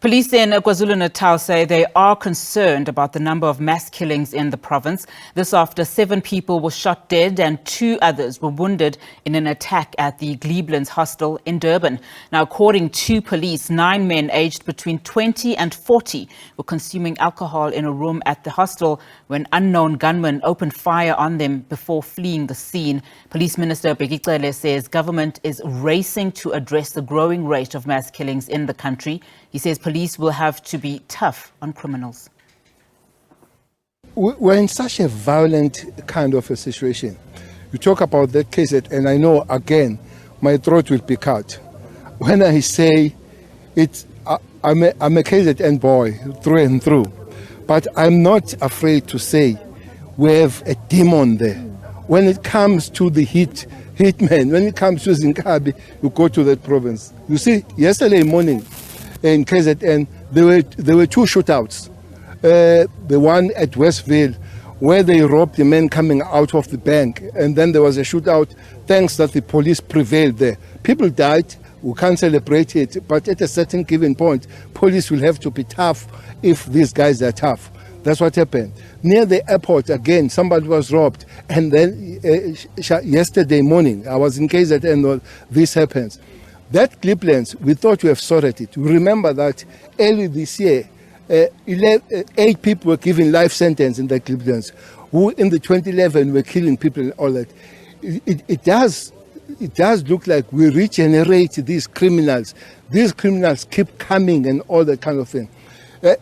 Police in KwaZulu-Natal say they are concerned about the number of mass killings in the province. This after 7 people were shot dead and 2 others were wounded in an attack at the Glebelands hostel in Durban. Now, according to police, 9 men aged between 20 and 40 were consuming alcohol in a room at the hostel when unknown gunmen opened fire on them before fleeing the scene. Police Minister Bheki Cele says government is racing to address the growing rate of mass killings in the country. He says police will have to be tough on criminals. We're in such a violent kind of a situation. You talk about that KZN, and I know, again, my throat will be cut. When I say I'm a KZN boy through and through, but I'm not afraid to say we have a demon there. When it comes to the hitmen, when it comes to Zinkabi, you go to that province. You see, yesterday morning, in KZN, there were 2 shootouts. The one at Westville, where they robbed the men coming out of the bank, and then there was a shootout. Thanks that the police prevailed there. People died. We can't celebrate it, but at a certain given point, police will have to be tough if these guys are tough. That's what happened. Near the airport, again, somebody was robbed, and then yesterday morning, I was in KZN, this happens. That Glebelands, we thought we have sorted it. We remember that early this year, 8 people were given life sentence in the Glebelands, who in the 2011 were killing people and all that. It does look like we regenerate these criminals. These criminals keep coming and all that kind of thing.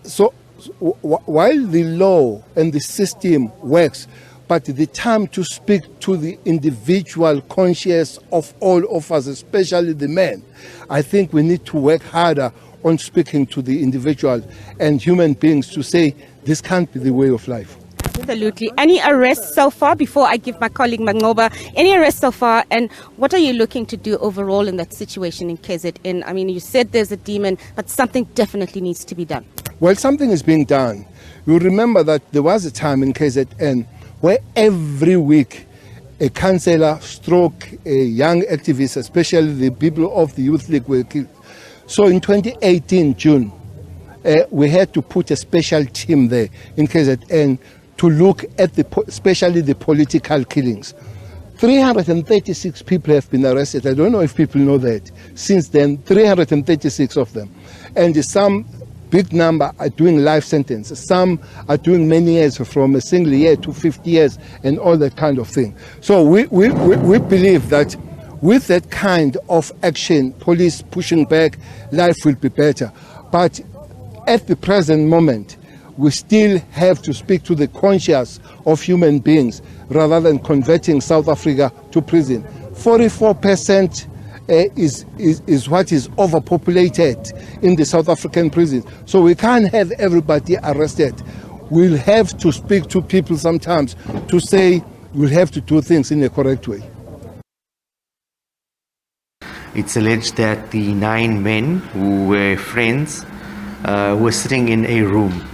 So while the law and the system works, but the time to speak to the individual conscience of all of us, especially the men, I think we need to work harder on speaking to the individual and human beings to say this can't be the way of life. Absolutely. Any arrests so far, before I give my colleague Mangoba, any arrests so far, and what are you looking to do overall in that situation in KZN? I mean, you said there's a demon, but something definitely needs to be done. Well, something is being done. You remember that there was a time in KZN where every week a councillor stroke a young activist, especially the people of the Youth League, were killed. So in 2018, June, we had to put a special team there in KZN to look at especially the political killings. 336 people have been arrested. I don't know if people know that. Since then, 336 of them. And some big number are doing life sentence. Some are doing many years, from a single year to 50 years and all that kind of thing. So we believe that with that kind of action, police pushing back, life will be better. But at the present moment, we still have to speak to the conscience of human beings rather than converting South Africa to prison. 44% is what is overpopulated in the South African prisons. So we can't have everybody arrested. We'll have to speak to people sometimes to say we'll have to do things in a correct way. It's alleged that the 9 men who were friends were sitting in a room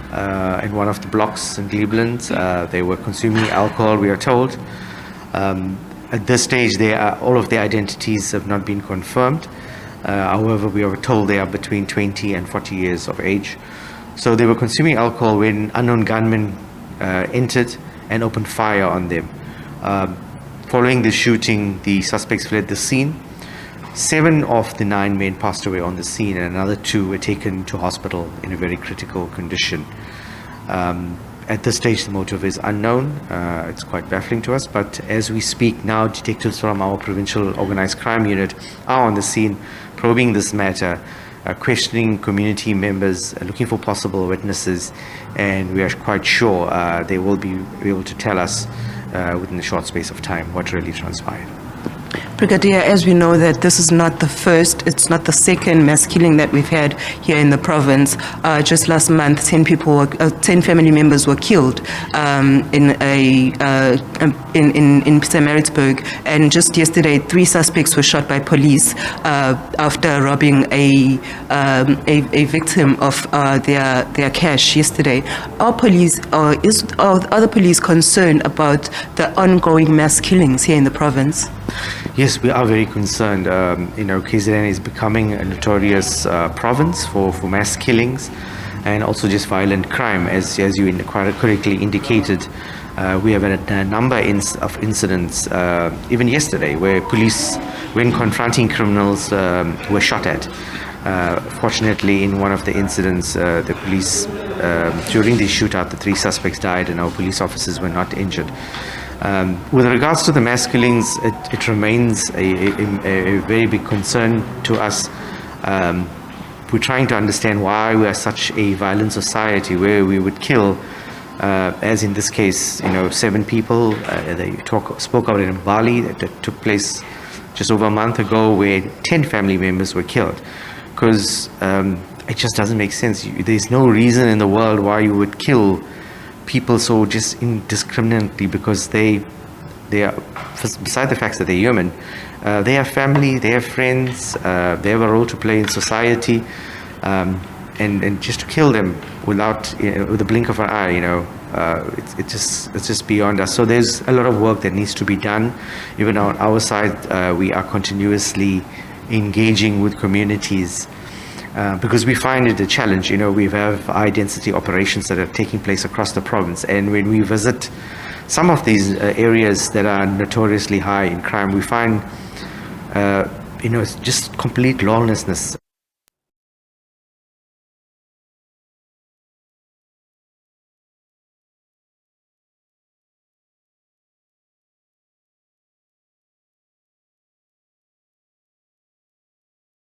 in one of the blocks in Glebelands. They were consuming alcohol, we are told. At this stage, all of their identities have not been confirmed. However, we are told they are between 20 and 40 years of age. So they were consuming alcohol when unknown gunmen entered and opened fire on them. Following the shooting, the suspects fled the scene. 7 of the 9 men passed away on the scene, and another 2 were taken to hospital in a very critical condition. At this stage, the motive is unknown. It's quite baffling to us, but as we speak now, detectives from our provincial organized crime unit are on the scene, probing this matter, questioning community members, looking for possible witnesses, and we are quite sure they will be able to tell us within a short space of time what really transpired. Brigadier, as we know that this is not the first, it's not the second mass killing that we've had here in the province. Just last month, 10 family members were killed in Pietermaritzburg, and just yesterday, 3 suspects were shot by police after robbing a victim of their cash yesterday. Are the police concerned about the ongoing mass killings here in the province? Yes, we are very concerned. KZN is becoming a notorious province for mass killings and also just violent crime, as you quite correctly indicated. We have had a number of incidents, even yesterday, where police, when confronting criminals, were shot at. Fortunately, in one of the incidents, the police, during the shootout, the 3 suspects died and our police officers were not injured. With regards to the mass killings, it remains a very big concern to us. We're trying to understand why we are such a violent society where we would kill, as in this case, 7 people. They spoke about it in Bali that took place just over a month ago, where 10 family members were killed. Because it just doesn't make sense. There's no reason in the world why you would kill people so just indiscriminately, because they are, beside the fact that they're human, they have family, they have friends, they have a role to play in society, and just to kill them with the blink of an eye, it's just beyond us. So there's a lot of work that needs to be done. Even on our side, we are continuously engaging with communities. Because we find it a challenge. We have high density operations that are taking place across the province, and when we visit some of these areas that are notoriously high in crime, we find it's just complete lawlessness.